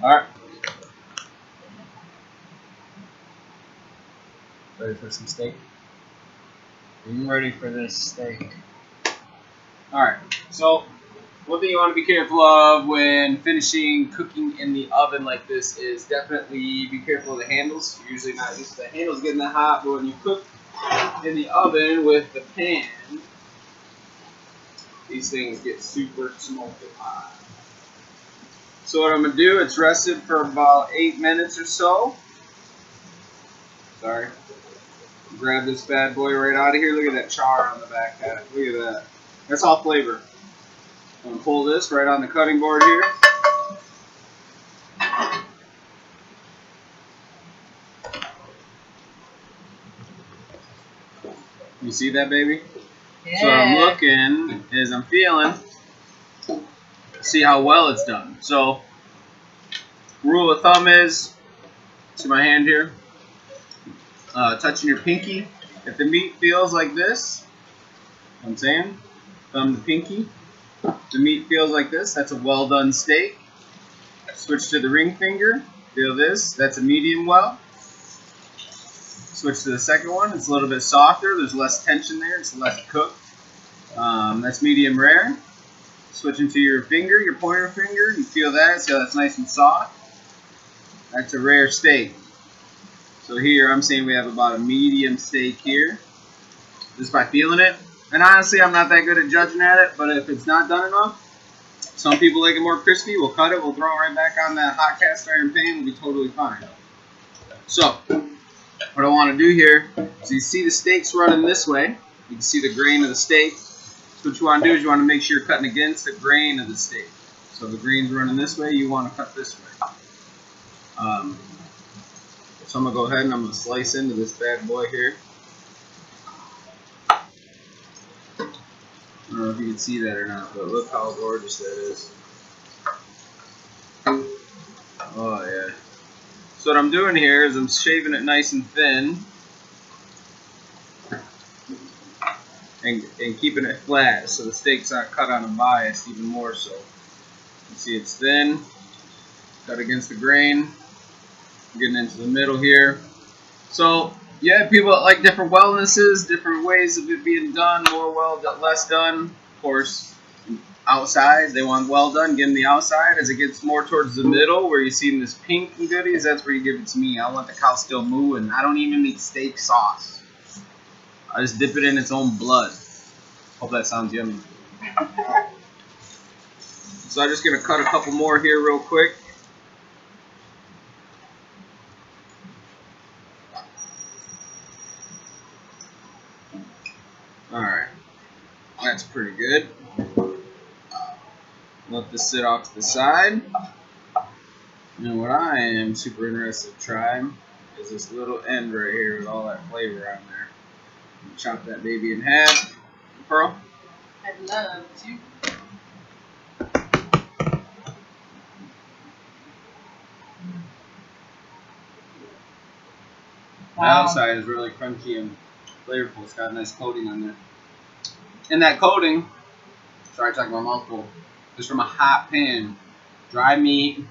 Alright. Ready for some steak? I'm ready for this steak. Alright, so one thing you want to be careful of when finishing cooking in the oven like this is definitely be careful of the handles. You're usually not used to the handles getting that hot, but when you cook in the oven with the pan, these things get super smoky hot. So what I'm going to do, it's rested for about 8 minutes or so. Sorry. Grab this bad boy right out of here. Look at that char on the back half. Look at that. That's all flavor. I'm going to pull this right on the cutting board here. You see that, baby? Yeah. So what I'm looking is I'm feeling, see how well it's done. So rule of thumb is, see my hand here? Touching your pinky. If the meat feels like this, I'm saying, thumb to pinky. The meat feels like this, that's a well done steak. Switch to the ring finger. Feel this, that's a medium well. Switch to the second one, it's a little bit softer, there's less tension there, it's less cooked. That's medium rare. Switching to your finger, your pointer finger, you feel that, so that's nice and soft. That's a rare steak. So here I'm saying we have about a medium steak here, just by feeling it. And honestly, I'm not that good at judging at it, but if it's not done enough, some people like it more crispy, we'll cut it, we'll throw it right back on that hot cast iron pan, we'll be totally fine. So, what I want to do here is you see the steaks running this way, you can see the grain of the steak. So what you want to do is you want to make sure you're cutting against the grain of the steak. So the grain's running this way, you want to cut this way. So I'm going to go ahead and I'm going to slice into this bad boy here. I don't know if you can see that or not, but look how gorgeous that is. Oh yeah. So what I'm doing here is I'm shaving it nice and thin and keeping it flat so the steak's not cut on a bias even more so. You see it's thin, cut against the grain, getting into the middle here. So yeah, people like different wellnesses, different ways of it being done, more well, less done. Of course, outside, they want well done, give them the outside. As it gets more towards the middle, where you see this pink and goodies, that's where you give it to me. I want the cow still mooing. I don't even need steak sauce. I just dip it in its own blood. Hope that sounds yummy. So I'm just going to cut a couple more here real quick. Alright. That's pretty good. Let this sit off to the side. And what I am super interested to try is this little end right here with all that flavor on there. Chop that baby in half. Pearl? I'd love to. The outside is really crunchy and flavorful. It's got a nice coating on there. And that coating, sorry I talked my mouth full, is from a hot pan. Dry meat,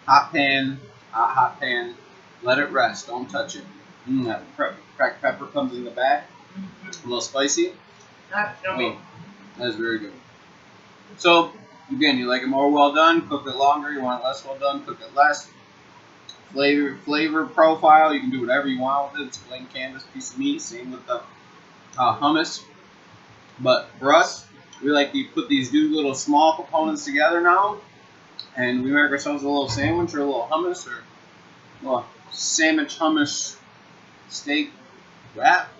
hot pan, hot pan. Let it rest. Don't touch it. That cracked pepper comes in the back. A little spicy. That is very good. So, again, you like it more well done, cook it longer. You want it less well done, cook it less. Flavor profile, you can do whatever you want with it. It's a blank canvas piece of meat. Same with the hummus. But for us, we like to put these little small components together now, and we make ourselves a little sandwich or a little hummus or a little sandwich hummus steak wrap.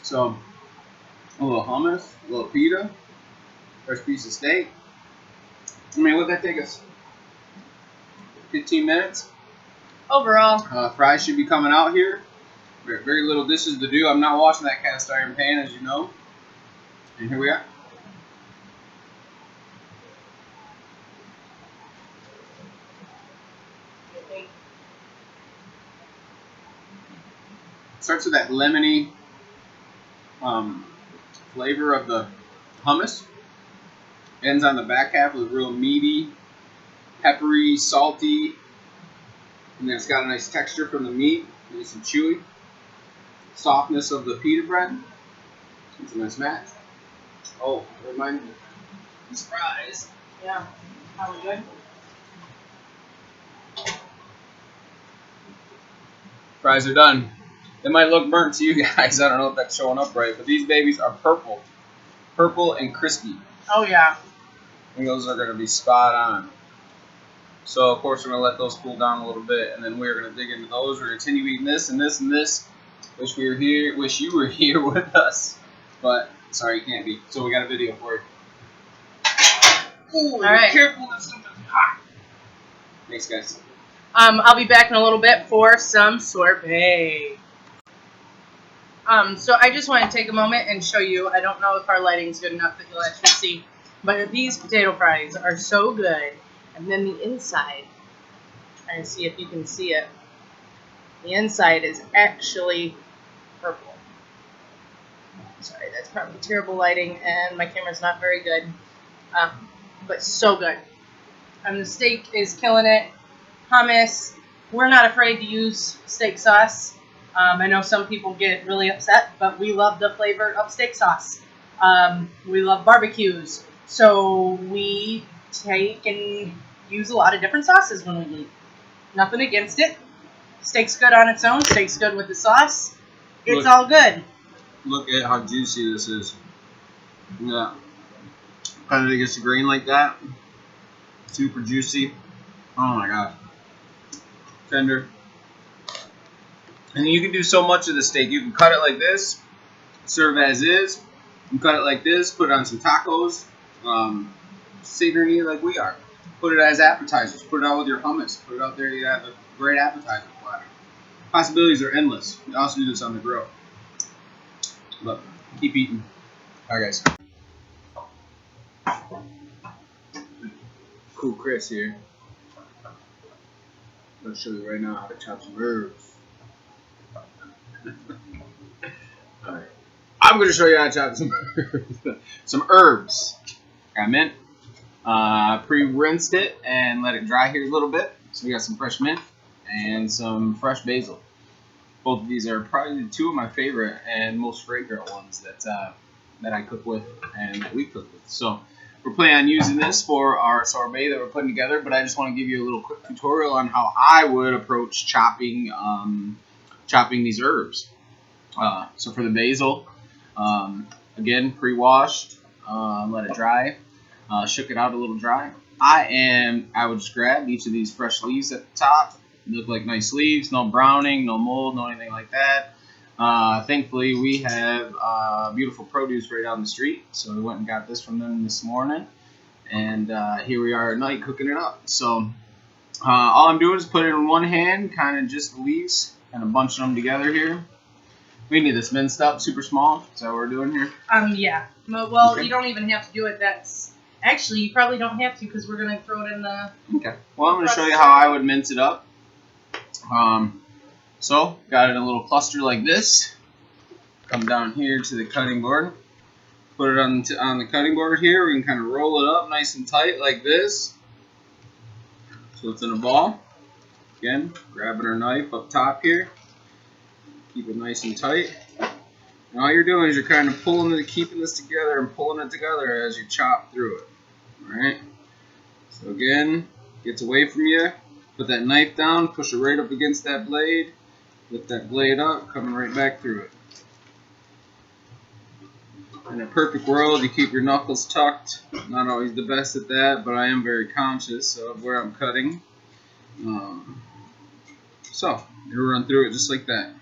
So a little hummus, a little pita, fresh piece of steak. I mean, what did that take us? 15 minutes? Overall. Fries should be coming out here. Very little dishes to do. I'm not washing that cast iron pan, as you know. And here we are. Starts with that lemony flavor of the hummus. Ends on the back half with real meaty, peppery, salty, and then it's got a nice texture from the meat, nice and chewy. Softness of the pita bread. It's a nice match. Oh, remind me. These fries. Yeah. How we good? Fries are done. They might look burnt to you guys. I don't know if that's showing up right, but these babies are purple. Purple and crispy. Oh, yeah. I think those are going to be spot on. So, of course, we're going to let those cool down a little bit, and then we're going to dig into those. We're going to continue eating this and this and this. Wish we were here. Wish you were here with us. But, sorry, you can't be. So, we got a video for you. Ooh, all right. Be careful, that stuff is hot. Thanks, guys. I'll be back in a little bit for some sorbet. So I just want to take a moment and show you. I don't know if our lighting's good enough that you'll actually see, but these potato fries are so good. And then the inside, trying to see if you can see it. The inside is actually purple. Sorry, that's probably terrible lighting, and my camera's not very good. But so good. And the steak is killing it. Hummus. We're not afraid to use steak sauce. I know some people get really upset, but we love the flavor of steak sauce. We love barbecues. So we take and use a lot of different sauces when we eat. Nothing against it. Steak's good on its own. Steak's good with the sauce. It's all good. Look at how juicy this is. Yeah. Kind of gets the grain like that. Super juicy. Oh my gosh. Tender. And you can do so much of the steak. You can cut it like this, serve as is. You can cut it like this, put it on some tacos, savory and eat like we are. Put it as appetizers. Put it out with your hummus. Put it out there. You have a great appetizer platter. Possibilities are endless. You also do this on the grill. But keep eating. All right, guys. Cool Chris here. I'm going to show you right now how to chop some herbs. Alright. I'm going to show you how to chop some herbs. Got mint. Pre-rinsed it and let it dry here a little bit. So we got some fresh mint and some fresh basil. Both of these are probably two of my favorite and most fragrant ones that I cook with and that we cook with. So we're planning on using this for our sorbet that we're putting together, but I just want to give you a little quick tutorial on how I would approach chopping these herbs. So for the basil, again, pre-washed, let it dry, shook it out a little dry. I would just grab each of these fresh leaves at the top. They look like nice leaves, no browning, no mold, no anything like that. Thankfully, we have beautiful produce right down the street, so we went and got this from them this morning, and here we are at night cooking it up. So all I'm doing is putting it in one hand, kind of just the leaves, kind of bunching them together here. We need this minced up, super small. Is that what we're doing here? Yeah. Well, Okay. You don't even have to do it. Actually, you probably don't have to because we're going to throw it in the... Okay. Well, I'm going to show you how I would mince it up. So, got it in a little cluster like this. Come down here to the cutting board. Put it on the cutting board here. We can kind of roll it up nice and tight like this. So it's in a ball. Again, grabbing our knife up top here. Keep it nice and tight. And all you're doing is you're kind of keeping this together and pulling it together as you chop through it. Alright? So again, gets away from you. Put that knife down, push it right up against that blade. Lift that blade up, coming right back through it. In a perfect world, you keep your knuckles tucked. Not always the best at that, but I am very conscious of where I'm cutting. So, you'll run through it just like that.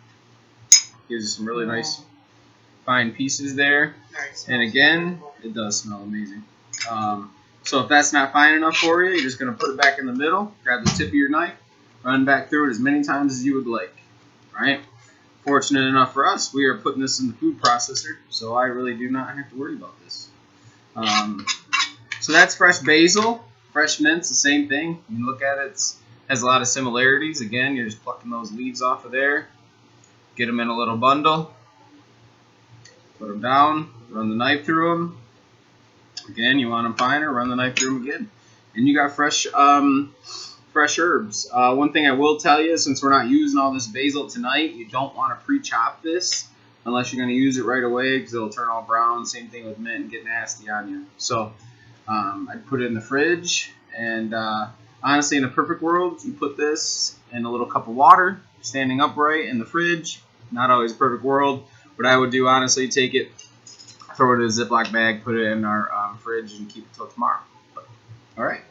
Gives you some really nice fine pieces there. And again, it does smell amazing. So if that's not fine enough for you, you're just going to put it back in the middle, grab the tip of your knife, run back through it as many times as you would like. Right? Fortunate enough for us, we are putting this in the food processor, so I really do not have to worry about this. So that's fresh basil. Fresh mint's the same thing. You can look at it, it has a lot of similarities. Again, you're just plucking those leaves off of there. Get them in a little bundle. Put them down, run the knife through them. Again, you want them finer, run the knife through them again. And you got fresh herbs. One thing I will tell you, since we're not using all this basil tonight, you don't want to pre-chop this unless you're going to use it right away because it'll turn all brown. Same thing with mint and get nasty on you. So I'd put it in the fridge. And honestly, in a perfect world, you put this in a little cup of water, standing upright in the fridge. Not always a perfect world. What I would do, honestly, take it, throw it in a Ziploc bag, put it in our fridge, and keep it till tomorrow. All right.